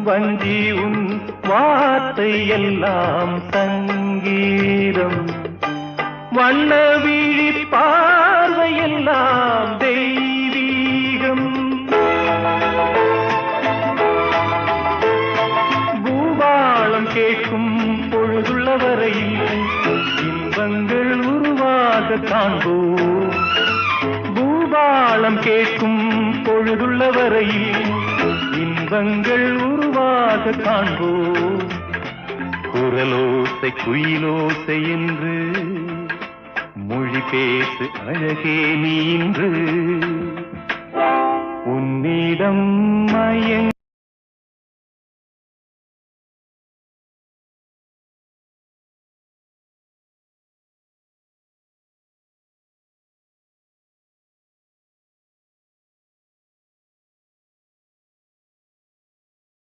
வஞ்சி உன் வார்த்தை எல்லாம் சங்கீதம் வண்ண விழி பார்வையெல்லாம் தெய்வீகம் பூபாளம் கேட்கும் பொழுதுள்ள வரையில் இன்பங்கள் உருவாக காண்போம் பூபாளம் கேட்கும் பொழுதுள்ள வரையில் இன்பங்கள் உருவாக காண்போம் குரலோசை குயிலோசை என்று மொழி பேசு அழகே நீன்று உன்னிடம் மயங்க